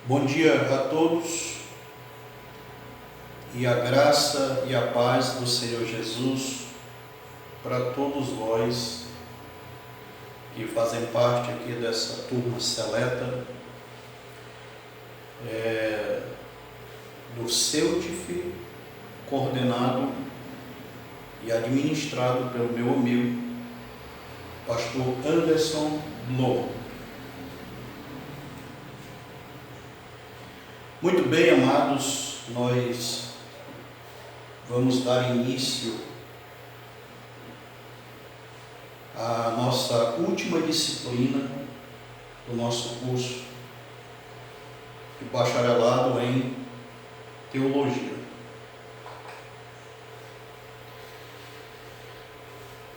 Bom dia a todos e a graça e a paz do Senhor Jesus para todos vós que fazem parte aqui dessa turma seleta do CEUTIF, coordenado e administrado pelo meu amigo, pastor Anderson Lobo. Muito bem, amados, nós vamos dar início à nossa última disciplina do nosso curso de bacharelado em teologia.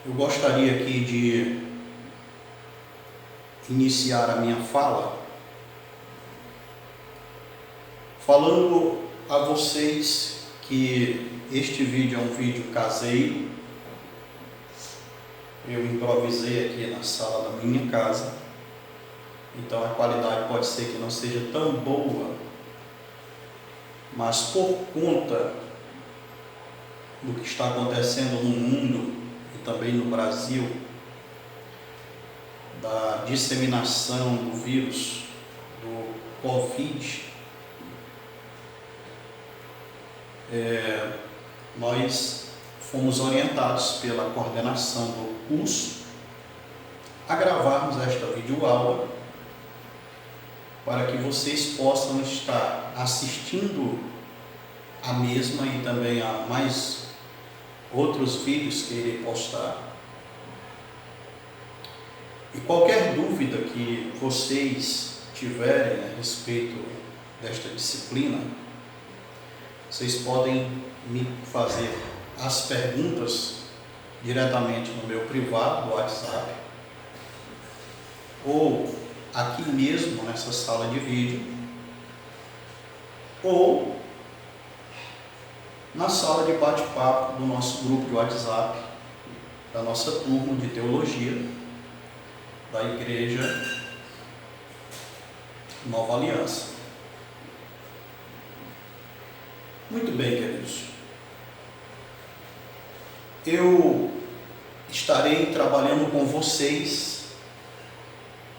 Eu gostaria aqui de iniciar a minha fala falando a vocês que este vídeo é um vídeo caseiro. Eu improvisei aqui na sala da minha casa, então a qualidade pode ser que não seja tão boa, mas por conta do que está acontecendo no mundo e também no Brasil, da disseminação do vírus do Covid, nós fomos orientados pela coordenação do curso a gravarmos esta videoaula para que vocês possam estar assistindo a mesma e também a mais outros vídeos que irei postar. E qualquer dúvida que vocês tiverem a respeito desta disciplina, vocês podem me fazer as perguntas diretamente no meu privado do WhatsApp ou aqui mesmo nessa sala de vídeo ou na sala de bate-papo do nosso grupo de WhatsApp da nossa turma de teologia da Igreja Nova Aliança. Muito bem, queridos. Eu estarei trabalhando com vocês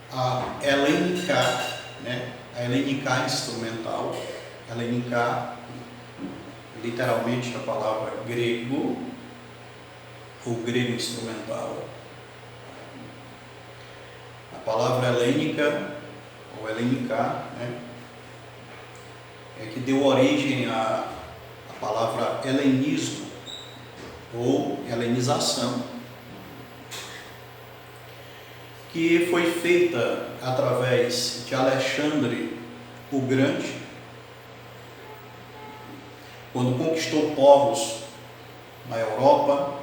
a LNK, a LNK instrumental. LNK, literalmente a palavra grego, ou grego instrumental. A palavra helênica, ou LNK, é que deu origem à palavra helenismo, ou helenização, que foi feita através de Alexandre o Grande, quando conquistou povos na Europa,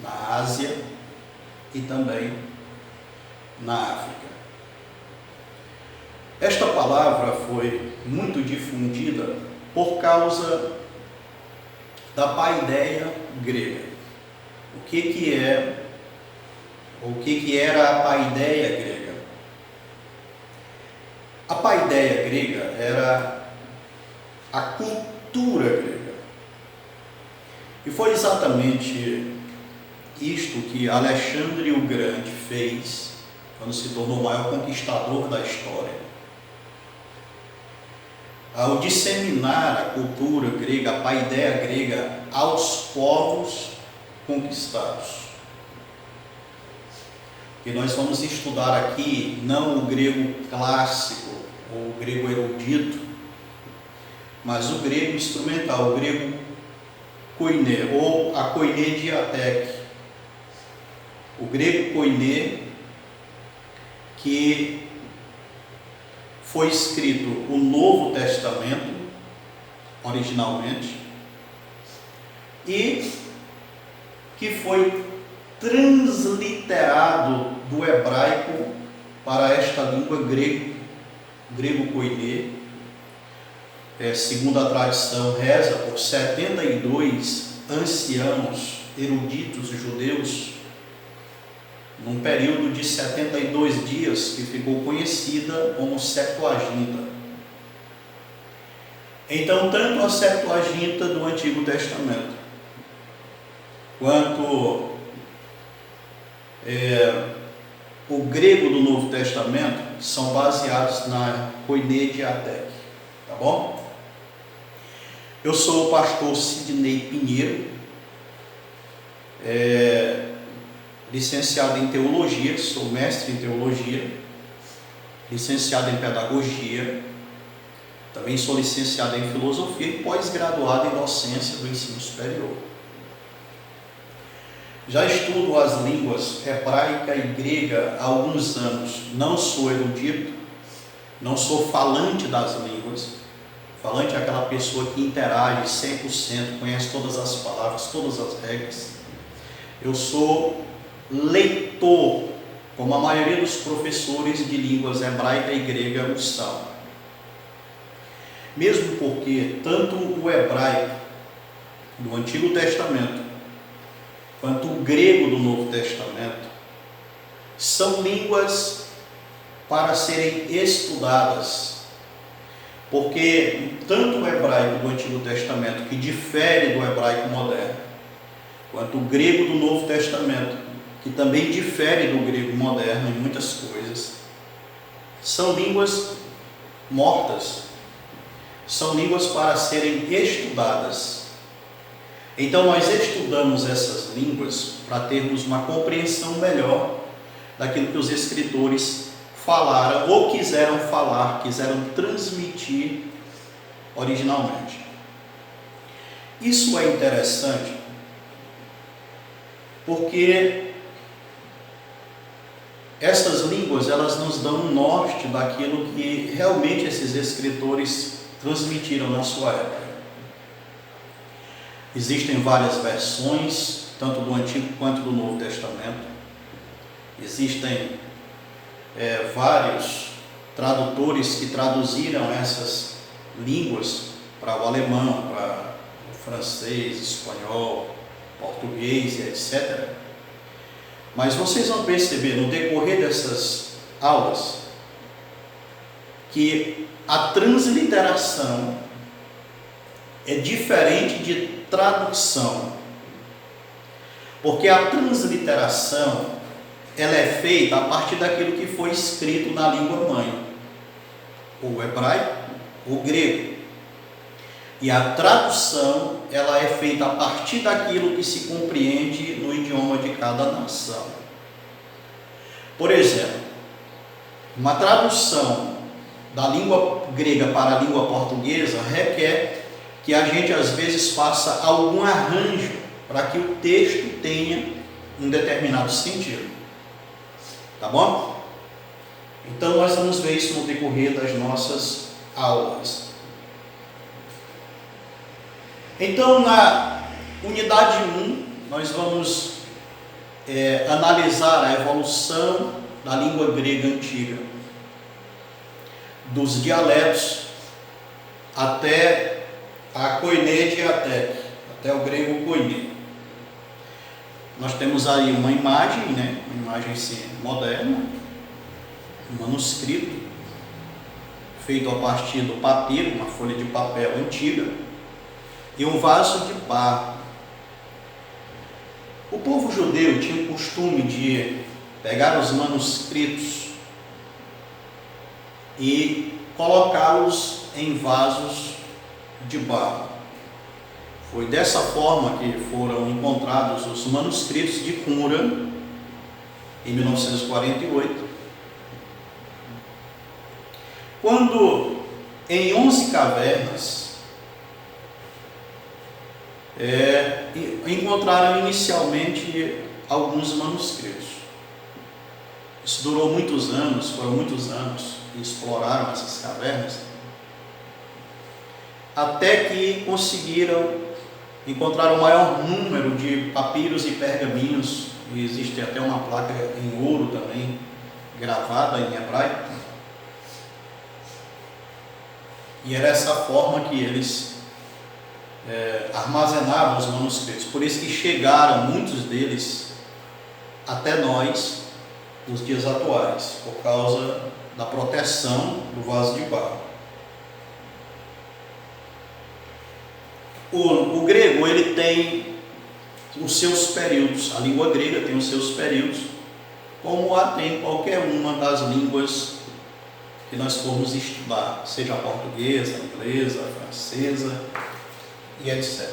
na Ásia e também na África. Esta palavra foi muito difundida por causa da paideia grega. O que era a paideia grega? A paideia grega era a cultura grega. E foi exatamente isto que Alexandre o Grande fez quando se tornou o maior conquistador da história. Ao disseminar a cultura grega, a paideia grega, aos povos conquistados. E nós vamos estudar aqui não o grego clássico ou o grego erudito, mas o grego instrumental, o grego koiné, ou a koiné diatek. O grego koiné, que foi escrito o Novo Testamento, originalmente, e que foi transliterado do hebraico para esta língua grego koiné. Segundo a tradição, reza por 72 anciãos eruditos judeus, num período de 72 dias que ficou conhecida como Septuaginta. Então, tanto a Septuaginta do Antigo Testamento, quanto o grego do Novo Testamento, são baseados na Koine Diatheke, tá bom? Eu sou o pastor Sidney Pinheiro, licenciado em Teologia, sou mestre em Teologia, licenciado em Pedagogia, também sou licenciado em Filosofia e pós-graduado em Docência do Ensino Superior. Já estudo as línguas hebraica e grega há alguns anos. Não sou erudito, não sou falante das línguas. Falante é aquela pessoa que interage 100%, conhece todas as palavras, todas as regras. Eu sou leitor, como a maioria dos professores de línguas hebraica e grega o são. Mesmo porque tanto o hebraico do Antigo Testamento quanto o grego do Novo Testamento são línguas para serem estudadas, porque tanto o hebraico do Antigo Testamento, que difere do hebraico moderno, quanto o grego do Novo Testamento, que também difere do grego moderno em muitas coisas, são línguas mortas, são línguas para serem estudadas. Então nós estudamos essas línguas para termos uma compreensão melhor daquilo que os escritores falaram ou quiseram falar, quiseram transmitir originalmente. Isso é interessante porque essas línguas, elas nos dão um norte daquilo que realmente esses escritores transmitiram na sua época. Existem várias versões, tanto do Antigo quanto do Novo Testamento. Existem vários tradutores que traduziram essas línguas para o alemão, para o francês, espanhol, português e etc. Mas vocês vão perceber no decorrer dessas aulas que a transliteração é diferente de tradução, porque a transliteração ela é feita a partir daquilo que foi escrito na língua mãe, ou hebraico ou grego, e a tradução ela é feita a partir daquilo que se compreende no idioma de cada nação. Por exemplo, uma tradução da língua grega para a língua portuguesa requer que a gente às vezes faça algum arranjo para que o texto tenha um determinado sentido. Tá bom? Então nós vamos ver isso no decorrer das nossas aulas. Então na unidade 1 nós vamos analisar a evolução da língua grega antiga, dos dialetos até a Koine Diatheke, até o grego Koine. Nós temos aí uma imagem, uma imagem assim, moderna, um manuscrito, feito a partir do papiro, uma folha de papel antiga, e um vaso de barro. O povo judeu tinha o costume de pegar os manuscritos e colocá-los em vasos de barro. Foi dessa forma que foram encontrados os manuscritos de Qumran em 1948, quando em 11 cavernas encontraram inicialmente alguns manuscritos. Isso durou muitos anos, foram muitos anos que exploraram essas cavernas, até que conseguiram encontrar o maior número de papiros e pergaminhos, e existe até uma placa em ouro também, gravada em hebraico, e era essa forma que eles armazenavam os manuscritos. Por isso que chegaram muitos deles até nós nos dias atuais, por causa da proteção do vaso de barro. O grego, ele tem os seus períodos, a língua grega tem os seus períodos, como a tem qualquer uma das línguas que nós formos estudar, seja a portuguesa, a inglesa, a francesa e etc.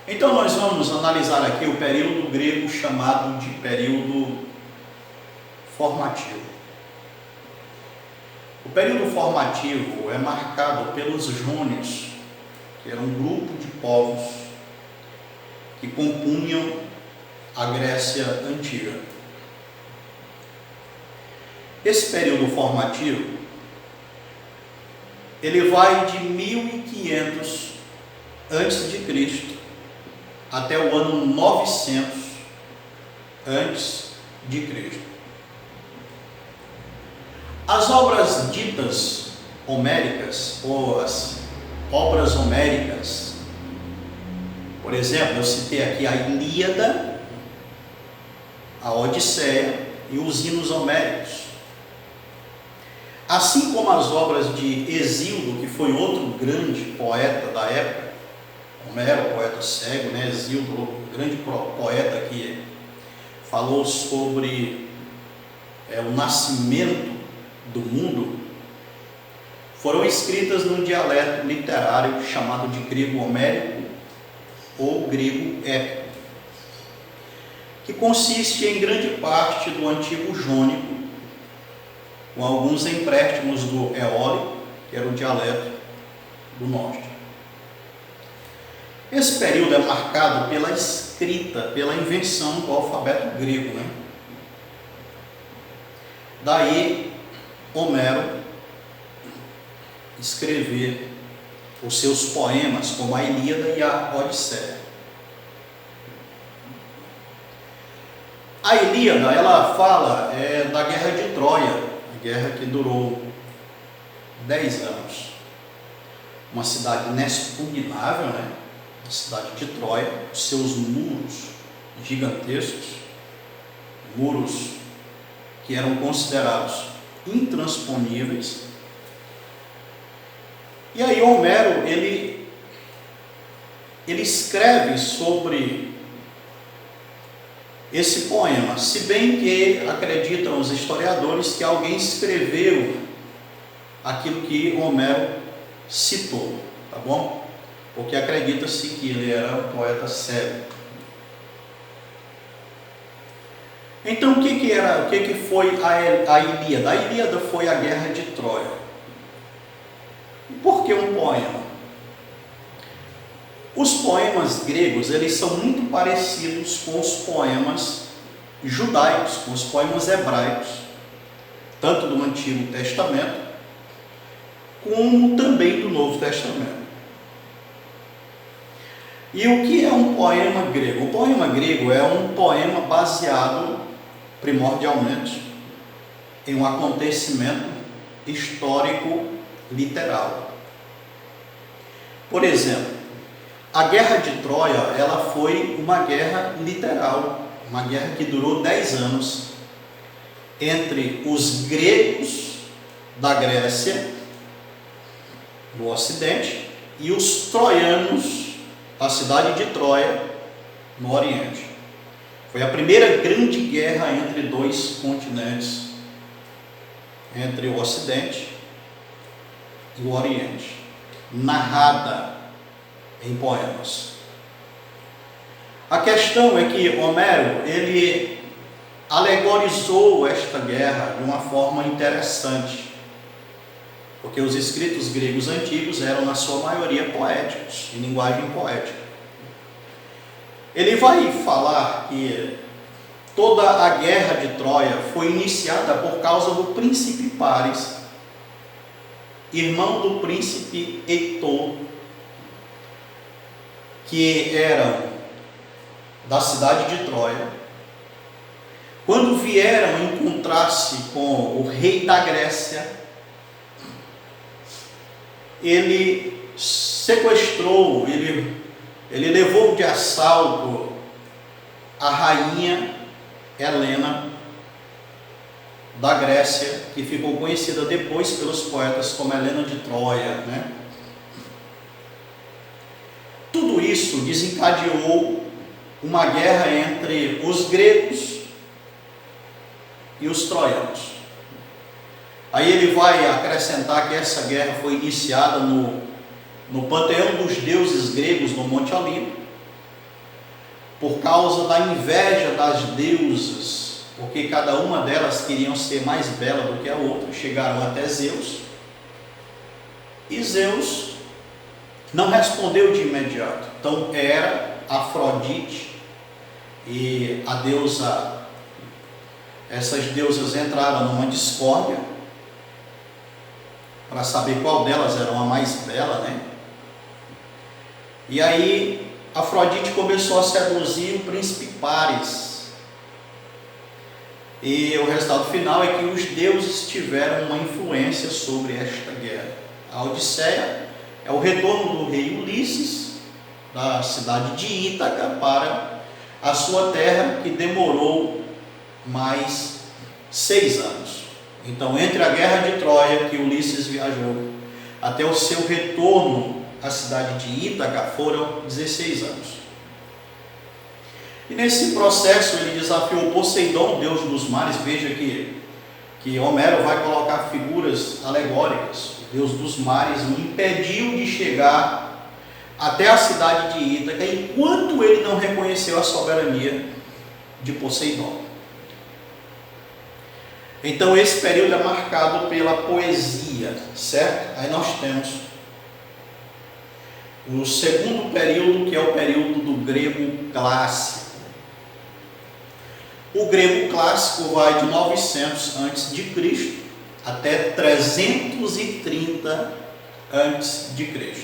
Então nós vamos analisar aqui o período grego chamado de período formativo. O período formativo é marcado pelos jônios, que era um grupo de povos que compunham a Grécia Antiga. Esse período formativo, ele vai de 1500 antes de Cristo até o ano 900 antes de Cristo. As obras ditas homéricas, ou as obras homéricas, por exemplo, eu citei aqui a Ilíada, a Odisseia e os hinos homéricos. Assim como as obras de Hesíodo, que foi outro grande poeta da época, Homero, poeta cego, né? Hesíodo, grande poeta que falou sobre o nascimento do mundo, foram escritas num dialeto literário chamado de grego homérico ou grego épico, que consiste em grande parte do antigo jônico, com alguns empréstimos do eólico, que era o dialeto do norte. Esse período é marcado pela escrita, pela invenção do alfabeto grego, né? Daí, Homero escrever os seus poemas, como a Ilíada e a Odisseia. A Ilíada, ela fala da Guerra de Troia, a guerra que durou 10 anos. Uma cidade inexpugnável, né? A cidade de Troia, os seus muros gigantescos, muros que eram considerados intransponíveis. E aí Homero, ele escreve sobre esse poema, se bem que acreditam os historiadores que alguém escreveu aquilo que Homero citou, tá bom? Porque acredita-se que ele era um poeta cego. Então o que foi a Ilíada? A Ilíada foi a guerra de Troia. E por que um poema? Os poemas gregos, eles são muito parecidos com os poemas judaicos, com os poemas hebraicos, tanto do Antigo Testamento, como também do Novo Testamento. E o que é um poema grego? O poema grego é um poema baseado primordialmente em um acontecimento histórico literal. Por exemplo, a Guerra de Troia, ela foi uma guerra literal, uma guerra que durou 10 anos entre os gregos da Grécia, no Ocidente, e os troianos da cidade de Troia, no Oriente. Foi a primeira grande guerra entre dois continentes, entre o Ocidente e o Oriente, narrada em poemas. A questão é que Homero, ele alegorizou esta guerra de uma forma interessante, porque os escritos gregos antigos eram, na sua maioria, poéticos, em linguagem poética. Ele vai falar que toda a guerra de Troia foi iniciada por causa do príncipe Paris, irmão do príncipe Heitor, que eram da cidade de Troia. Quando vieram encontrar-se com o rei da Grécia, ele sequestrou, ele levou de assalto a rainha Helena da Grécia, que ficou conhecida depois pelos poetas como Helena de Troia, né? isso desencadeou uma guerra entre os gregos e os troianos. Aí ele vai acrescentar que essa guerra foi iniciada no panteão dos deuses gregos no Monte Olimpo, por causa da inveja das deusas, porque cada uma delas queriam ser mais bela do que a outra. Chegaram até Zeus, e Zeus não respondeu de imediato. Então Hera, Afrodite e a deusa, essas deusas entraram numa discórdia para saber qual delas era a mais bela, né? E aí Afrodite começou a seduzir o príncipe Paris. E o resultado final é que os deuses tiveram uma influência sobre esta guerra. A Odisseia é o retorno do rei Ulisses da cidade de Ítaca para a sua terra, que demorou mais 6 anos. Então, entre a guerra de Troia, que Ulisses viajou, até o seu retorno à cidade de Ítaca, foram 16 anos. E nesse processo ele desafiou Poseidon, deus dos mares. Veja que Homero vai colocar figuras alegóricas. O deus dos mares o impediu de chegar até a cidade de Ítaca, enquanto ele não reconheceu a soberania de Poseidon. Então esse período é marcado pela poesia, certo? Aí nós temos o segundo período, que é o período do grego clássico. O grego clássico vai de 900 a.C. até 330 a.C.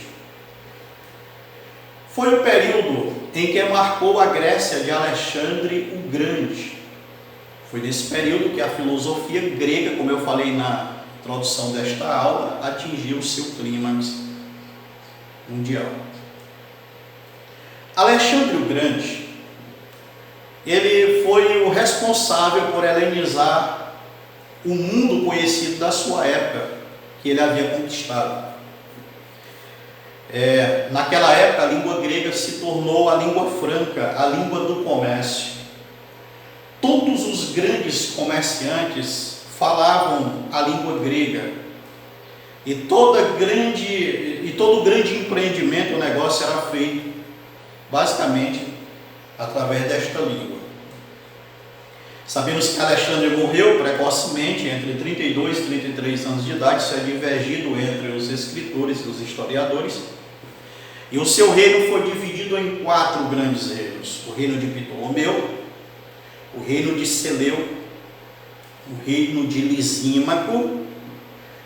Foi o período em que marcou a Grécia de Alexandre o Grande. Foi nesse período que a filosofia grega, como eu falei na introdução desta aula, atingiu o seu clímax mundial. Alexandre o Grande, ele foi o responsável por helenizar o mundo conhecido da sua época, que ele havia conquistado. Naquela época, a língua grega se tornou a língua franca, a língua do comércio. Todos os grandes comerciantes falavam a língua grega, e todo grande empreendimento, o negócio era feito basicamente através desta língua. Sabemos que Alexandre morreu precocemente, entre 32 e 33 anos de idade. Isso é divergido entre os escritores e os historiadores. E o seu reino foi dividido em 4 grandes reinos: o reino de Ptolomeu, o reino de Seleu, o reino de Lisímaco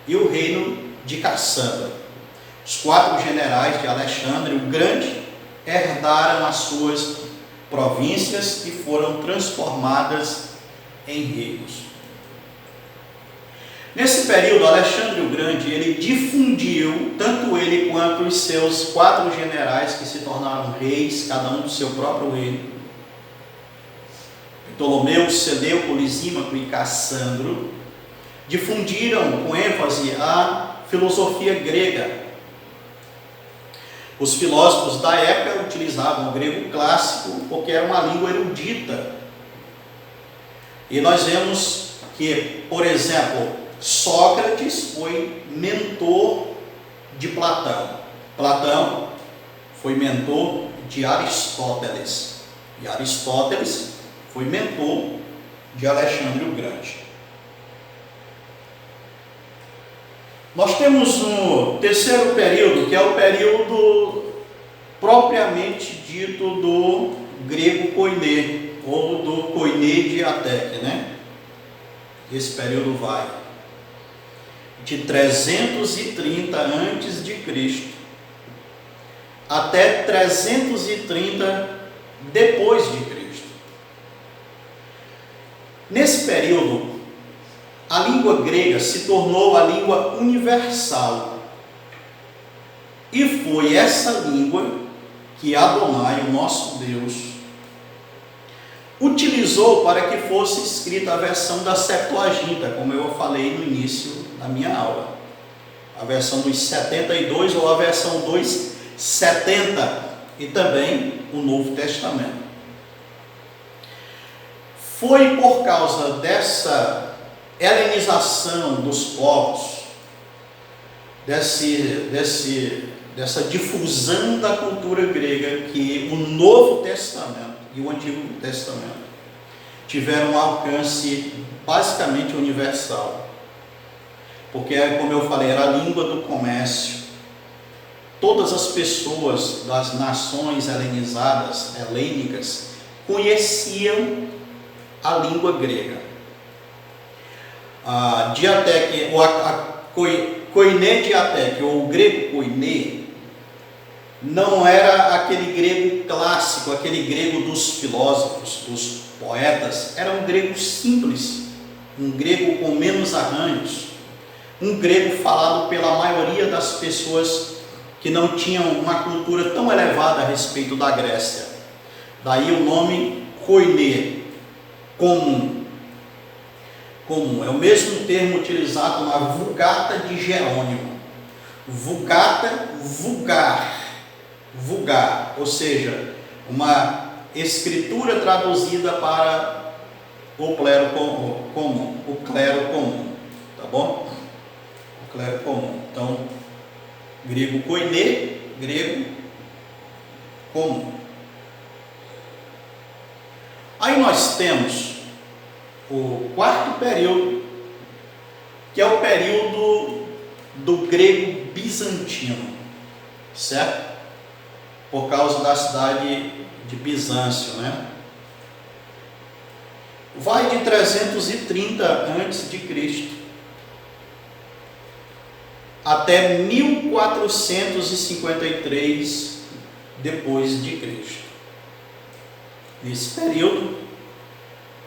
e o reino de Cassandra. Os 4 generais de Alexandre o Grande herdaram as suas províncias e foram transformadas em reinos. Nesse período, Alexandre o Grande, ele difundiu, tanto ele quanto os seus 4 generais, que se tornaram reis, cada um do seu próprio reino, Ptolomeu, Seleuco, Lisímaco e Cassandro, difundiram com ênfase a filosofia grega. Os filósofos da época utilizavam o grego clássico porque era uma língua erudita. E nós vemos que, por exemplo, Sócrates foi mentor de Platão. Platão foi mentor de Aristóteles. E Aristóteles foi mentor de Alexandre o Grande. Nós temos um terceiro período, que é o período propriamente dito do grego koiné, ou do koiné de Ateque, né? Esse período vai de 330 a.C. até 330 depois de Cristo. Nesse período, a língua grega se tornou a língua universal. E foi essa língua que Adonai, o nosso Deus, utilizou para que fosse escrita a versão da Septuaginta, como eu falei no início da minha aula. A versão dos 72 ou a versão dos 70. e também o Novo Testamento. Foi por causa dessa helenização dos povos, dessa difusão da cultura grega, que o Novo Testamento e o Antigo Testamento tiveram um alcance basicamente universal. Porque, como eu falei, era a língua do comércio. Todas as pessoas das nações helenizadas, helênicas, conheciam a língua grega. A diateque, koiné diateque, ou o grego koiné, não era aquele grego clássico, aquele grego dos filósofos, dos poetas. Era um grego simples, um grego com menos arranhos, um grego falado pela maioria das pessoas que não tinham uma cultura tão elevada a respeito da Grécia. Daí o nome koiné, comum. Comum é o mesmo termo utilizado na Vulgata de Jerônimo. Vulgata, vulgar, ou seja, uma escritura traduzida para o clero comum, tá bom? O clero comum. Então, grego koiné, grego comum. Aí nós temos o quarto período, que é o período do grego bizantino, certo? Por causa da cidade de Bizâncio, né? Vai de 330 a.C. até 1453 depois de Cristo. Nesse período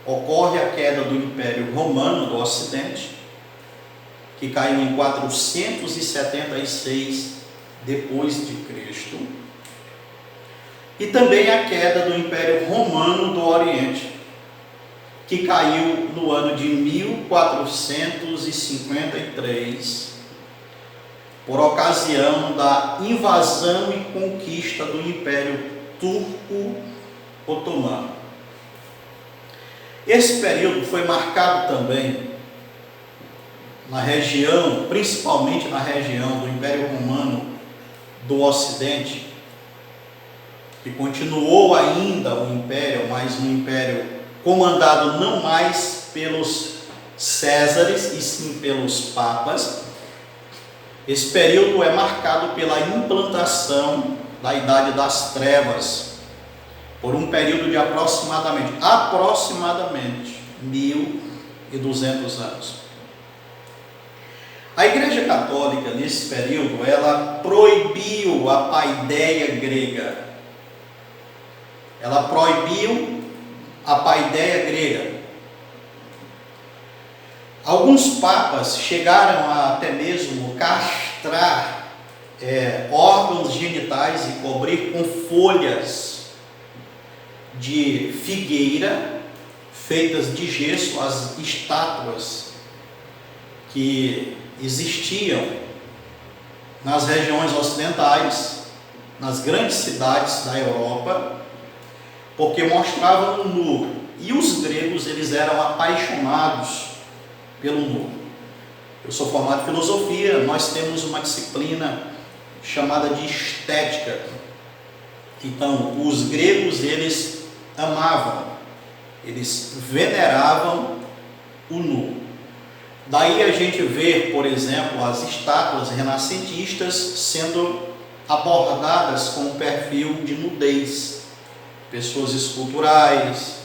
ocorre a queda do Império Romano do Ocidente, que caiu em 476 depois de Cristo, e também a queda do Império Romano do Oriente, que caiu no ano de 1453, por ocasião da invasão e conquista do Império Turco-Otomano. Esse período foi marcado também na região, principalmente na região do Império Romano do Ocidente, que continuou ainda o império, mas um império comandado não mais pelos Césares, e sim pelos papas. Esse período é marcado pela implantação da Idade das Trevas, por um período de aproximadamente 1.200 anos. A Igreja Católica, nesse período, ela proibiu a paideia grega. Ela proibiu a paideia grega. Alguns papas chegaram a até mesmo castrar órgãos genitais e cobrir com folhas de figueira feitas de gesso as estátuas que existiam nas regiões ocidentais, nas grandes cidades da Europa, porque mostravam o nu. E os gregos, eles eram apaixonados pelo nu. Eu sou formado em filosofia, nós temos uma disciplina chamada de estética. Então, os gregos, eles amavam, eles veneravam o nu. Daí a gente vê, por exemplo, as estátuas renascentistas sendo abordadas com um perfil de nudez. Pessoas esculturais,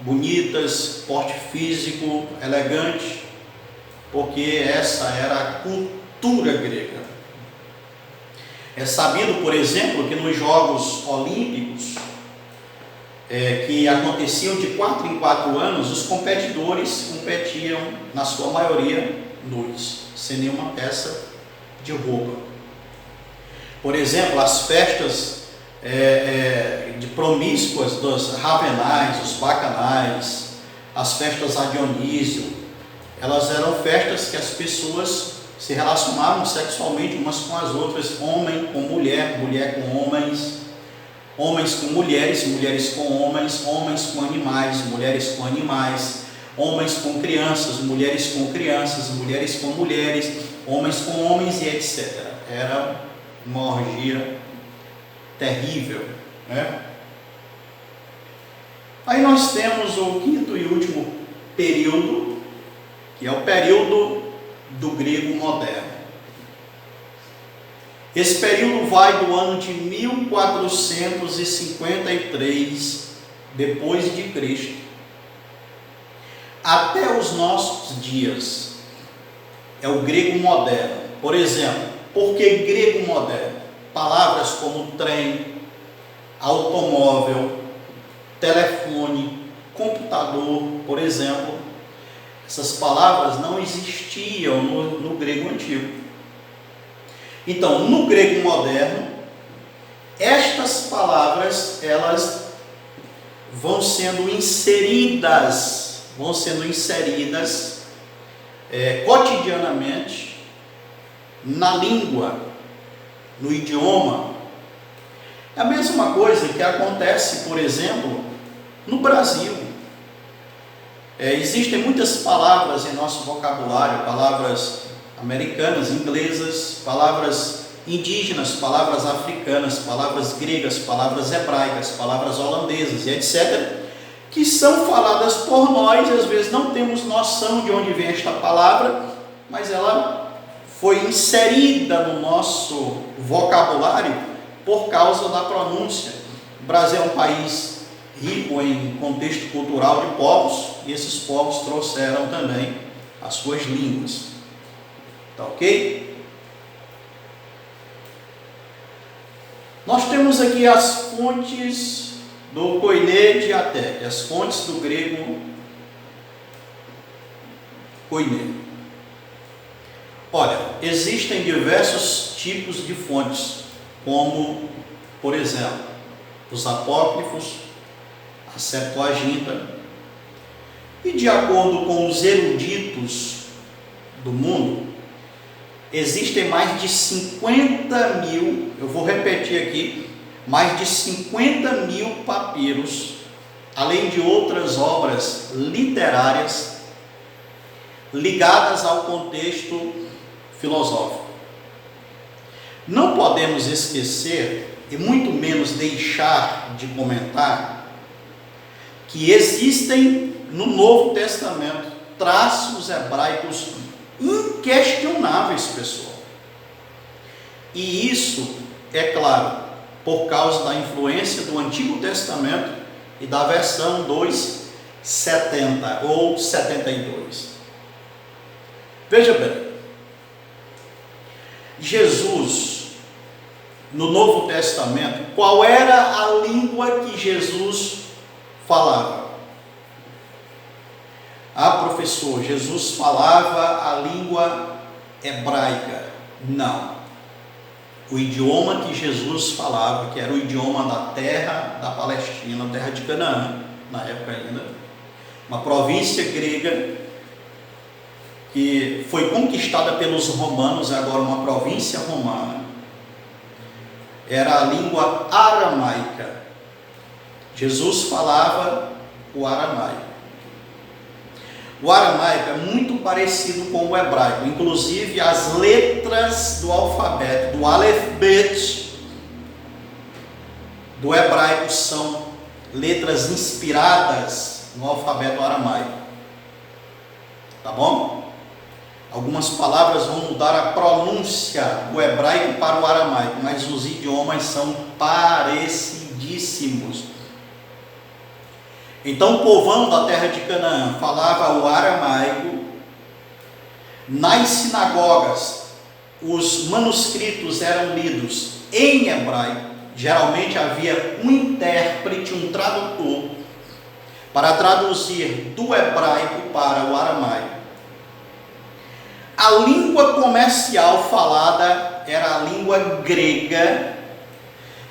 bonitas, porte físico, elegante, porque essa era a cultura grega. É sabido, por exemplo, que nos Jogos Olímpicos, que aconteciam de 4 em 4 anos, os competidores competiam, na sua maioria, nus, sem nenhuma peça de roupa. Por exemplo, as festas de promíscuas dos ravenais, os bacanais, as festas a Dionísio, elas eram festas que as pessoas se relacionavam sexualmente umas com as outras, homem com mulher, mulher com homens, homens com mulheres, mulheres com homens, homens com animais, mulheres com animais, homens com crianças, mulheres com crianças, mulheres com mulheres, homens com homens e etc. Era uma orgia terrível, né? Aí nós temos o quinto e último período, que é o período do grego moderno. Esse período vai do ano de 1453 depois de Cristo até os nossos dias. É o grego moderno. Por exemplo, por que grego moderno? Palavras como trem, automóvel, telefone, computador, por exemplo, essas palavras não existiam no grego antigo. Então, no grego moderno, estas palavras, elas vão sendo inseridas cotidianamente na língua, no idioma. É a mesma coisa que acontece, por exemplo, no Brasil. Existem muitas palavras em nosso vocabulário, palavras americanas, inglesas, palavras indígenas, palavras africanas, palavras gregas, palavras hebraicas, palavras holandesas e etc., que são faladas por nós, e às vezes não temos noção de onde vem esta palavra, mas ela foi inserida no nosso vocabulário por causa da pronúncia. O Brasil é um país rico em contexto cultural de povos, e esses povos trouxeram também as suas línguas. Tá ok? Nós temos aqui as fontes do koiné de até, as fontes do grego koiné. Olha, existem diversos tipos de fontes, como, por exemplo, os apócrifos, a Septuaginta, e de acordo com os eruditos do mundo, existem mais de 50 mil, eu vou repetir aqui, mais de 50 mil papiros, além de outras obras literárias ligadas ao contexto filosófico. Não podemos esquecer, e muito menos deixar de comentar, que existem no Novo Testamento traços hebraicos inquestionáveis, pessoal. E isso, é claro, por causa da influência do Antigo Testamento e da versão 270 ou 72. Veja bem, Jesus, no Novo Testamento, qual era a língua que Jesus falava? Ah, professor, Jesus falava a língua hebraica. Não. O idioma que Jesus falava, que era o idioma da terra da Palestina, terra de Canaã, na época ainda, uma província grega que foi conquistada pelos romanos, agora uma província romana, era a língua aramaica. Jesus falava o aramaico. O aramaico é muito parecido com o hebraico, inclusive as letras do alfabeto, do alefbet, do hebraico são letras inspiradas no alfabeto aramaico. Tá bom? Algumas palavras vão mudar a pronúncia do hebraico para o aramaico, mas os idiomas são parecidíssimos. Então o povão da terra de Canaã falava o aramaico. Nas sinagogas, os manuscritos eram lidos em hebraico. Geralmente havia um intérprete, um tradutor, para traduzir do hebraico para o aramaico. A língua comercial falada era a língua grega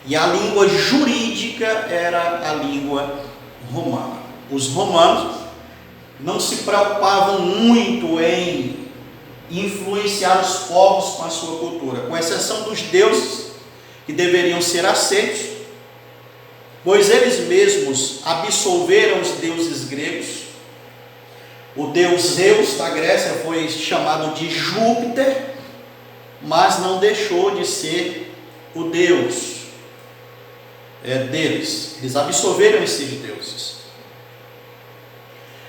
e a língua jurídica era a língua romana. Os romanos não se preocupavam muito em influenciar os povos com a sua cultura, com exceção dos deuses que deveriam ser aceitos, pois eles mesmos absolveram os deuses gregos. O deus Zeus da Grécia foi chamado de Júpiter, mas não deixou de ser o deus deles. Eles absolveram esses deuses.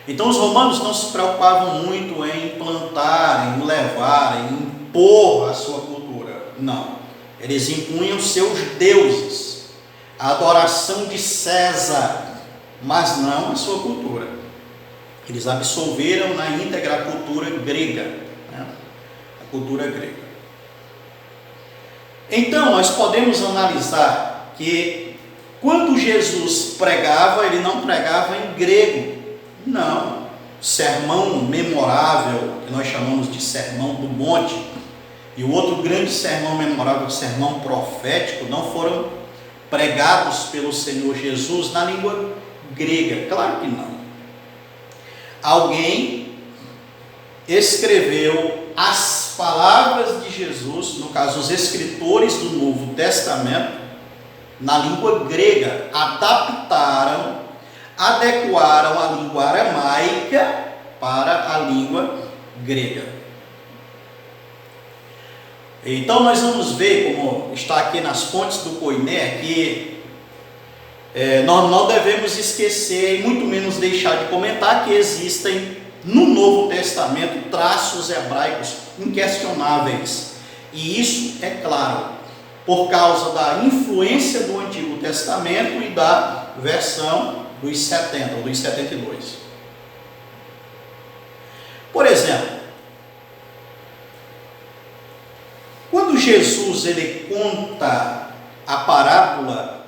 Então os romanos não se preocupavam muito em implantar, em levar, em impor a sua cultura. Não. Eles impunham seus deuses, a adoração de César, mas não a sua cultura. Eles absolveram na íntegra a cultura grega, né? A cultura grega. Então nós podemos analisar que quando Jesus pregava, ele não pregava em grego. Não, sermão memorável, que nós chamamos de Sermão do Monte, e o outro grande sermão memorável, o sermão profético, não foram pregados pelo Senhor Jesus na língua grega. Claro que não. Alguém escreveu as palavras de Jesus, no caso os escritores do Novo Testamento, na língua grega, adequaram a língua aramaica para a língua grega. Então nós vamos ver, como está aqui nas fontes do Koiné, que nós não devemos esquecer, e muito menos deixar de comentar, que existem no Novo Testamento traços hebraicos inquestionáveis. E isso é claro, por causa da influência do Antigo Testamento e da versão dos 70 ou dos 72. Por exemplo, quando Jesus ele conta a parábola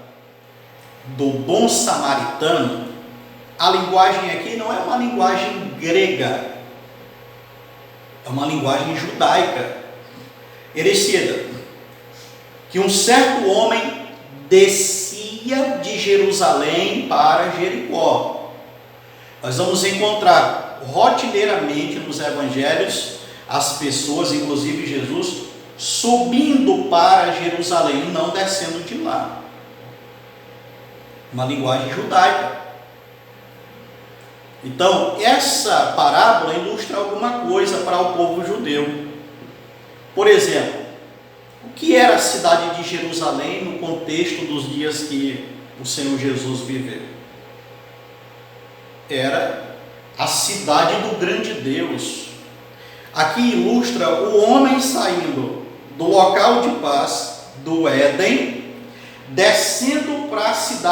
do bom samaritano, a linguagem aqui não é uma linguagem grega, é uma linguagem judaica. Ele cita que um certo homem descia de Jerusalém para Jericó. Nós vamos encontrar rotineiramente nos evangelhos as pessoas, inclusive Jesus, subindo para Jerusalém e não descendo de lá. Uma linguagem judaica. Então, essa parábola ilustra alguma coisa para o povo judeu. Por exemplo, o que era a cidade de Jerusalém no contexto dos dias que o Senhor Jesus viveu? Era a cidade do grande Deus. Aqui ilustra o homem saindo do local de paz, do Éden, descendo para a cidade